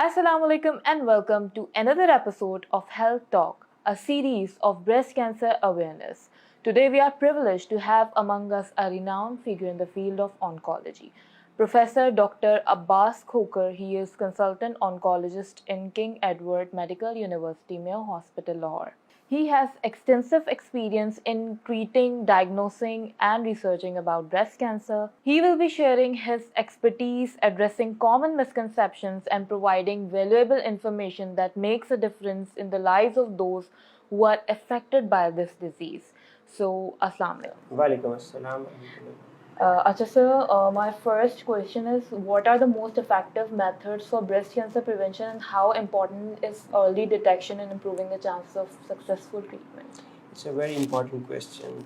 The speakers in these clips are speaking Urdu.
Assalamu alaikum and welcome to another episode of Health Talk, a series of breast cancer awareness. Today we are privileged to have among us a renowned figure in the field of oncology, Professor Dr. Abbas Khokhar. He is consultant oncologist in King Edward Medical University, Mayo Hospital, Lahore. He has extensive experience in treating, diagnosing, and researching about breast cancer. He will be sharing his expertise, addressing common misconceptions, and providing valuable information that makes a difference in the lives of those who are affected by this disease. So, Assalamu alaikum. Walaikum assalam. Acha sir, my first question is, what are the most effective methods for breast cancer prevention and how important is early detection in improving the chances of successful treatment? It's a very important question.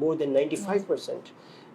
more than 95%.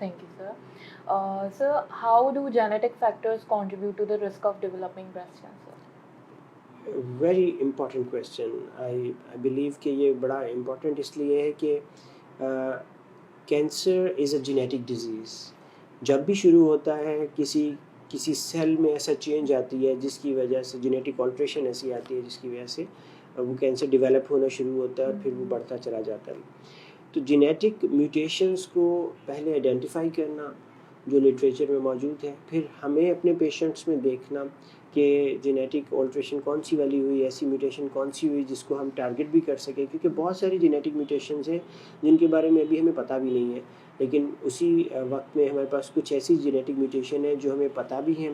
Thank you, sir. So, how do genetic factors contribute to the risk of developing breast cancer? Very important question. I believe کہ یہ بڑا امپورٹنٹ اس لیے ہے کہ cancer is a genetic disease. جب بھی شروع ہوتا ہے کسی سیل میں ایسا چینج آتی ہے جس کی وجہ سے جینیٹک آلٹریشن ایسی آتی ہے جس کی وجہ سے وہ کینسر ڈیولپ ہونا شروع ہوتا ہے اور پھر وہ بڑھتا چلا جاتا ہے. تو جینیٹک میوٹیشنس کو پہلے آئیڈینٹیفائی کرنا جو لٹریچر میں موجود ہے, پھر ہمیں اپنے پیشنٹس میں دیکھنا کہ جینیٹک آلٹریشن کون سی والی ہوئی, ایسی میوٹیشن کون سی ہوئی جس کو ہم ٹارگٹ بھی کر سکیں, کیونکہ بہت ساری جینیٹک میوٹیشنز ہیں جن کے بارے میں ابھی ہمیں پتہ بھی نہیں ہے, لیکن اسی وقت میں ہمارے پاس کچھ ایسی جینیٹک میوٹیشن ہیں جو ہمیں پتہ بھی ہیں,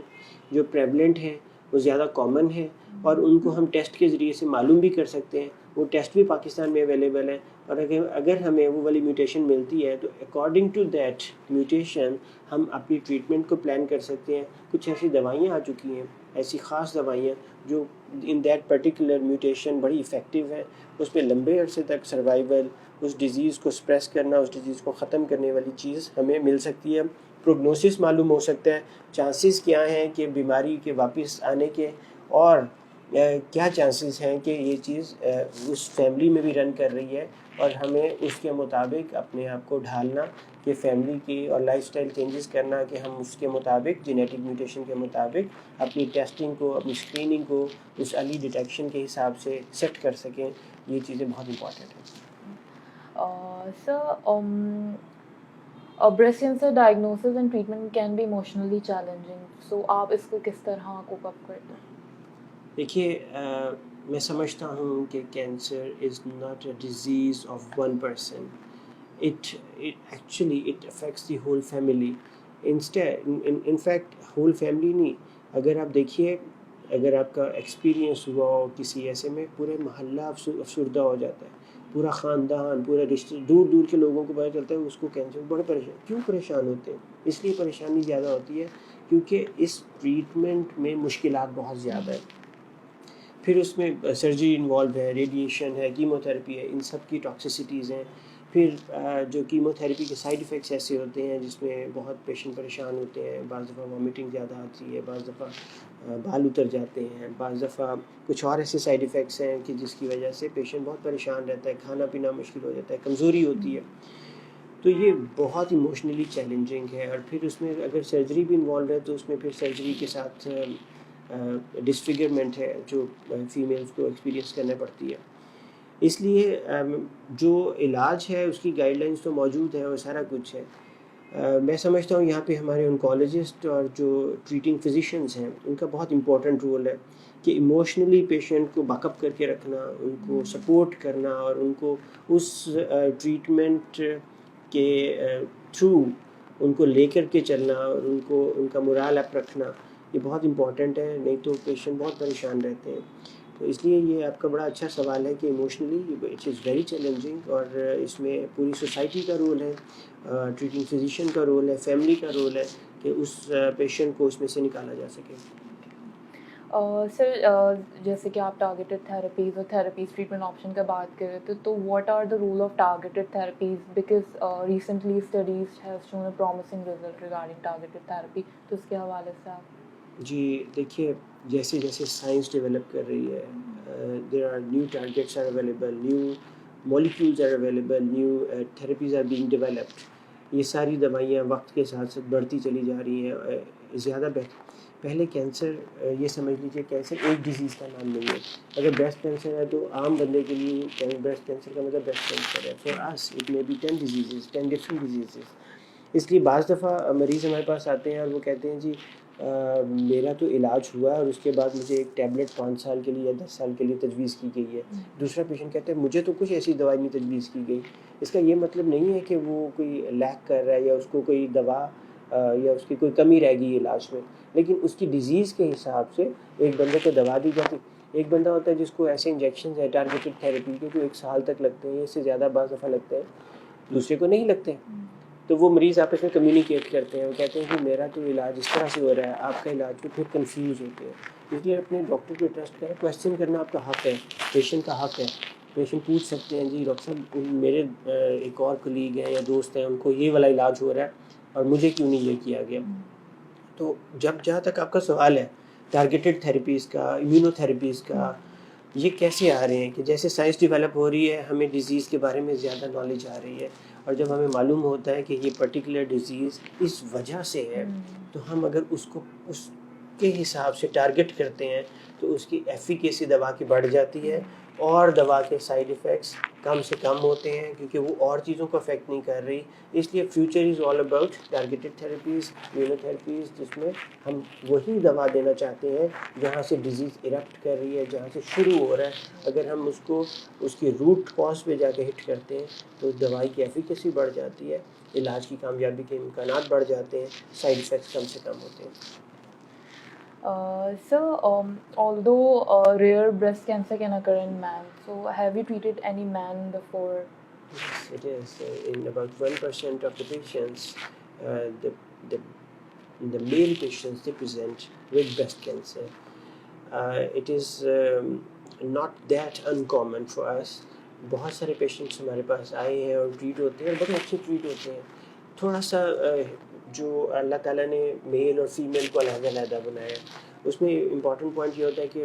جو پریویلنٹ ہیں, وہ زیادہ کامن ہے اور ان کو ہم ٹیسٹ کے ذریعے سے معلوم بھی کر سکتے ہیں. وہ ٹیسٹ بھی پاکستان میں اویلیبل ہے, اور اگر ہمیں وہ والی میوٹیشن ملتی ہے تو اکارڈنگ ٹو دیٹ میوٹیشن ہم اپنی ٹریٹمنٹ کو پلان کر سکتے ہیں. کچھ ایسی دوائیاں آ چکی ہیں, ایسی خاص دوائیاں جو ان دیٹ پرٹیکولر میوٹیشن بڑی افیکٹو ہیں, اس پہ لمبے عرصے تک سروائیول, اس ڈیزیز کو سپریس کرنا, اس ڈیزیز کو ختم کرنے والی چیز ہمیں مل سکتی ہے. پروگنوسس معلوم ہو سکتا ہے, چانسز کیا ہیں کہ بیماری کے واپس آنے کے, اور کیا چانسز ہیں کہ یہ چیز اس فیملی میں بھی رن کر رہی ہے, اور ہمیں اس کے مطابق اپنے آپ کو ڈھالنا کہ فیملی کی اور لائف سٹائل چینجز کرنا کہ ہم اس کے مطابق جینیٹک میوٹیشن کے مطابق اپنی ٹیسٹنگ کو, اپنی اسکریننگ کو اس ارلی ڈیٹیکشن کے حساب سے سیٹ کر سکیں. یہ چیزیں بہت امپورٹنٹ ہیں. Breast cancer diagnosis and treatment can be emotionally challenging. So, آپ اس کو کس طرح کوپ اپ کرتے ہیں؟ دیکھیے, میں سمجھتا ہوں کہ cancer is not a disease of one person. It actually affects the whole family. In fact whole family نہیں, اگر آپ دیکھیے, اگر آپ کا ایکسپیرینس ہوا ہو کسی ایسے میں, پورے محلہ افسردہ ہو جاتا ہے, پورا خاندان, پورا رشتے, دور دور کے لوگوں کو پتہ چلتا ہے اس کو کینسر. بڑے پریشان, کیوں پریشان ہوتے ہیں؟ اس لیے پریشانی زیادہ ہوتی ہے کیونکہ اس ٹریٹمنٹ میں مشکلات بہت زیادہ ہیں. پھر اس میں سرجری انوالو ہے, ریڈیشن ہے, کیمو تھراپی ہے, ان سب کی ٹاکسیسٹیز ہیں. پھر جو کیمو تھراپی کے سائیڈ ایفیکٹس ایسے ہوتے ہیں جس میں بہت پیشنٹ پریشان ہوتے ہیں. بعض دفعہ وامٹنگ زیادہ آتی ہے, بعض دفعہ بال اتر جاتے ہیں, بعض دفعہ کچھ اور ایسے سائیڈ ایفیکٹس ہیں کہ جس کی وجہ سے پیشنٹ بہت پریشان رہتا ہے, کھانا پینا مشکل ہو جاتا ہے, کمزوری ہوتی ہے. تو یہ بہت ایموشنلی چیلنجنگ ہے. اور پھر اس میں اگر سرجری بھی انوالو ہے تو اس میں پھر سرجری کے ساتھ ڈسفیگرمنٹ ہے جو فیمیلز کو ایکسپیرینس کرنا پڑتی ہے. اس لیے جو علاج ہے اس کی گائیڈ لائنس تو موجود ہے اور سارا کچھ ہے. میں سمجھتا ہوں یہاں پہ ہمارے انکالوجسٹ اور جو ٹریٹنگ فزیشینز ہیں ان کا بہت امپورٹنٹ رول ہے کہ ایموشنلی پیشنٹ کو بیک اپ کر کے رکھنا, ان کو سپورٹ کرنا, اور ان کو اس ٹریٹمنٹ کے تھرو ان کو لے کر کے چلنا, اور ان کا مورال اپ رکھنا. یہ بہت امپورٹنٹ ہے, نہیں تو پیشنٹ بہت پریشان رہتے ہیں. تو اس لیے یہ آپ کا بڑا اچھا سوال ہے کہ emotionally it is very challenging, اور اس میں پوری سوسائٹی کا رول ہے, ٹریٹنگ فزیشین کا رول ہے, فیملی کا رول ہے کہ اس پیشنٹ کو اس میں سے نکالا جا سکے. سر, جیسے کہ آپ ٹارگیٹڈ تھراپیز اور تھراپیز ٹریٹمنٹ آپشن کا بات کر رہے تھے, تو what are the role of targeted therapies, because recently studies have shown a promising result regarding targeted therapy, تو اس کے حوالے سے آپ. جی دیکھیے, جیسے جیسے سائنس ڈیولپ کر رہی ہے, there are new targets are available, new molecules are available, new therapies are being developed. یہ ساری دوائیاں وقت کے ساتھ ساتھ بڑھتی چلی جا رہی ہیں. زیادہ پہلے کینسر, یہ سمجھ لیجیے کینسر ایک ڈیزیز کا نام نہیں ہے. اگر بریسٹ کینسر ہے تو عام بندے کے لیے بریسٹ کینسر کا مطلب بریسٹ کینسر ہے. For us it may be 10 diseases, 10 different diseases. اس لیے بعض دفعہ مریض ہمارے پاس آتے ہیں اور وہ کہتے ہیں جی میرا تو علاج ہوا ہے اور اس کے بعد مجھے ایک ٹیبلٹ 5 سال کے لیے یا 10 سال کے لیے تجویز کی گئی ہے. دوسرا پیشنٹ کہتا ہے مجھے تو کچھ ایسی دوائی نہیں تجویز کی گئی. اس کا یہ مطلب نہیں ہے کہ وہ کوئی لیک کر رہا ہے یا اس کو کوئی دوا یا اس کی کوئی کمی رہ گئی علاج میں, لیکن اس کی ڈیزیز کے حساب سے ایک بندے کو دوا دی جاتی. ایک بندہ ہوتا ہے جس کو ایسے انجیکشنز ہیں ٹارگیٹڈ تھراپی کے جو 1 سال تک لگتے ہیں, اس سے زیادہ بعض دفعہ لگتے ہیں, دوسرے کو نہیں لگتے. تو وہ مریض آپس میں کمیونیکیٹ کرتے ہیں, وہ کہتے ہیں کہ میرا تو علاج اس طرح سے ہو رہا ہے, آپ کا علاج میں پھر کنفیوز ہوتے ہیں. اس لیے اپنے ڈاکٹر پہ ٹرسٹ کریں. کویشچن کرنا آپ کا حق ہے, پیشنٹ کا حق ہے. پیشنٹ پوچھ سکتے ہیں جی ڈاکٹر صاحب میرے ایک اور کلیگ ہیں یا دوست ہیں, ان کو یہ والا علاج ہو رہا ہے, اور مجھے کیوں نہیں یہ کیا گیا. تو جہاں تک آپ کا سوال ہے ٹارگیٹڈ تھیراپیز کا, امیونو تھیراپیز کا, یہ کیسے آ رہے ہیں کہ جیسے سائنس ڈیولپ ہو رہی ہے ہمیں ڈیزیز کے بارے میں زیادہ نالج آ رہی ہے, اور جب ہمیں معلوم ہوتا ہے کہ یہ پرٹیکولر ڈیزیز اس وجہ سے ہے, تو ہم اگر اس کے حساب سے ٹارگٹ کرتے ہیں تو اس کی ایفیکیسی دوا کی بڑھ جاتی ہے, اور دوا کے سائیڈ ایفیکٹس کم سے کم ہوتے ہیں کیونکہ وہ اور چیزوں کو افیکٹ نہیں کر رہی. اس لیے future is all about targeted therapies, immuno therapies, جس میں ہم وہی دوا دینا چاہتے ہیں جہاں سے ڈیزیز ایرپٹ کر رہی ہے, جہاں سے شروع ہو رہا ہے. اگر ہم اس کی روٹ کاز پہ جا کے ہٹ کرتے ہیں تو دوائی کی ایفیکیسی بڑھ جاتی ہے, علاج کی کامیابی کے امکانات بڑھ جاتے ہیں, سائیڈ ایفیکٹس کم سے کم ہوتے ہیں. So, although rare breast cancer can occur in men, so have you treated any man before? Yes, it is. In about 1% of the patients, the, the, the male patients, they present with breast cancer. It is not that uncommon for us. بہت سارے پیشنٹس ہمارے پاس آئے ہیں اور ٹریٹ ہوتے ہیں, اور بڑے اچھے ٹریٹ ہوتے ہیں. تھوڑا سا جو اللہ تعالیٰ نے میل اور فیمیل کو علیحدہ علیحدہ بنایا ہے, اس میں امپورٹنٹ پوائنٹ یہ ہوتا ہے کہ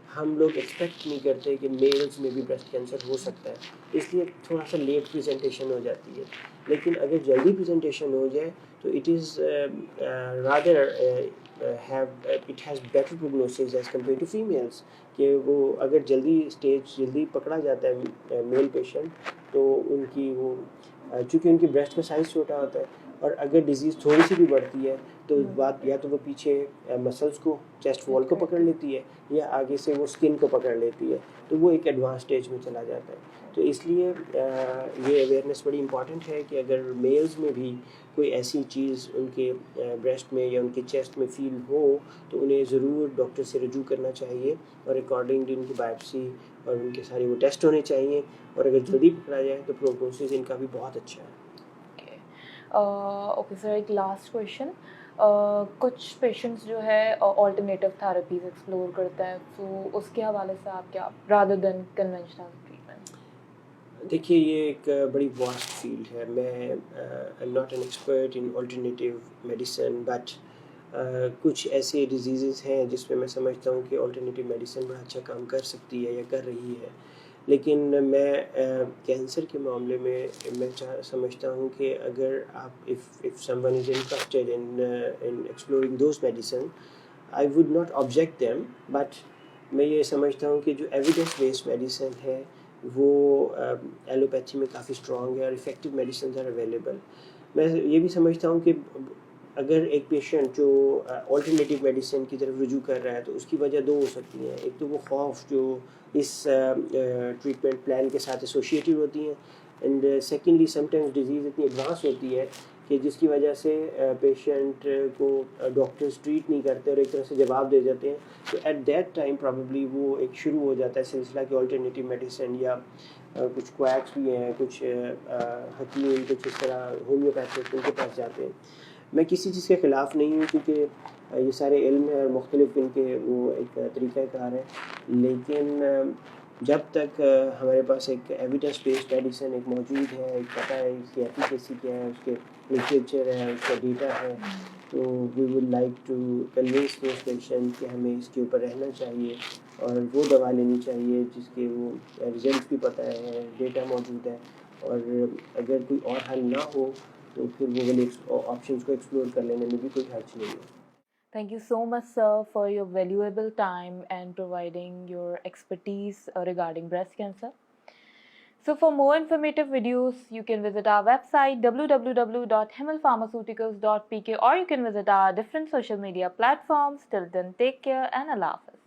ہم لوگ ایکسپیکٹ نہیں کرتے کہ میلز میں بھی بریسٹ کینسر ہو سکتا ہے, اس لیے تھوڑا سا لیٹ پریزنٹیشن ہو جاتی ہے. لیکن اگر جلدی پریزنٹیشن ہو جائے تو it is rather it has better prognosis as compare to females, کہ وہ اگر جلدی پکڑا جاتا ہے میل پیشنٹ تو ان کی وہ چونکہ ان کی بریسٹ کا سائز چھوٹا ہوتا ہے, اور اگر ڈیزیز تھوڑی سی بھی بڑھتی ہے تو بات یا تو وہ پیچھے مسلس کو, چیسٹ وال کو پکڑ لیتی ہے, یا آگے سے وہ اسکن کو پکڑ لیتی ہے, تو وہ ایک ایڈوانس اسٹیج میں چلا جاتا ہے. تو اس لیے یہ اویئرنیس بڑی امپورٹنٹ ہے کہ اگر میلز میں بھی کوئی ایسی چیز ان کے بریسٹ میں یا ان کے چیسٹ میں فیل ہو تو انہیں ضرور ڈاکٹر سے رجوع کرنا چاہیے, اور اکارڈنگلی ان کی بایوپسی اور ان کے سارے وہ ٹیسٹ ہونے چاہیے, اور اگر جلدی پکڑا جائے تو پروگنوسس ان کا بھی بہت اچھا ہے. اوکے سر, ایک لاسٹ کویشچن. کچھ پیشنٹس جو ہے آلٹرنیٹو تھراپیز ایکسپلور کرتا ہے, تو اس کے حوالے سے آپ کیا رادر دین کنونشنل ٹریٹمنٹ؟ دیکھیے یہ ایک بڑی واسٹ فیلڈ ہے. میں am not an expert in alternative medicine, but کچھ ایسے ڈیزیزز ہیں جس میں میں سمجھتا ہوں کہ آلٹرنیٹیو میڈیسن بڑا اچھا کام کر سکتی ہے یا کر رہی ہے. لیکن میں کینسر کے معاملے میں سمجھتا ہوں کہ اگر آپ if someone is interested in exploring those medicine, I would not object them, but میں یہ سمجھتا ہوں کہ جو ایویڈنس بیسڈ میڈیسن ہے وہ ایلوپیتھی میں کافی اسٹرانگ ہے, اور افیکٹو میڈیسنز آر اویلیبل. میں یہ بھی سمجھتا ہوں کہ اگر ایک پیشنٹ جو آلٹرنیٹیو میڈیسن کی طرف رجوع کر رہا ہے تو اس کی وجہ دو ہو سکتی ہیں. ایک تو وہ خوف جو اس ٹریٹمنٹ پلان کے ساتھ ایسوشیٹڈ ہوتی ہیں, and secondly some times disease اتنی ایڈوانس ہوتی ہے کہ جس کی وجہ سے پیشنٹ کو ڈاکٹرز ٹریٹ نہیں کرتے اور ایک طرح سے جواب دے دیتے ہیں. تو ایٹ دیٹ ٹائم پرابیبلی وہ ایک شروع ہو جاتا ہے سلسلہ کہ آلٹرنیٹیو میڈیسن, یا کچھ کویکس بھی ہیں, کچھ حکیم, کچھ اس طرح ہومیوپیتھک, ان کے پاس جاتے ہیں. میں کسی چیز کے خلاف نہیں ہوں کیونکہ یہ سارے علم ہیں اور مختلف ان کے وہ ایک طریقہ کار ہے, لیکن جب تک ہمارے پاس ایک ایویڈنس بیسڈ میڈیسن ایک موجود ہے, ایک پتہ ہے اس کی ایفیکیسی کیا ہے, اس کے لٹریچر ہے, اس کا ڈیٹا ہے, تو we would like to convince those patient کہ ہمیں اس کے اوپر رہنا چاہیے اور وہ دوا لینی چاہیے جس کے وہ ریزلٹس بھی پتہ ہے, ڈیٹا موجود ہے, اور اگر کوئی اور حل نہ ہو تو پھر وہ والے آپشنس کو ایکسپلور کر لینے میں بھی کوئی حرج نہیں ہے. Thank you so much, sir, for your valuable time and providing your expertise regarding breast cancer. So for more informative videos, you can visit our website www.himalpharmaceuticals.pk, or you can visit our different social media platforms. Till then, take care and Allah Hafiz.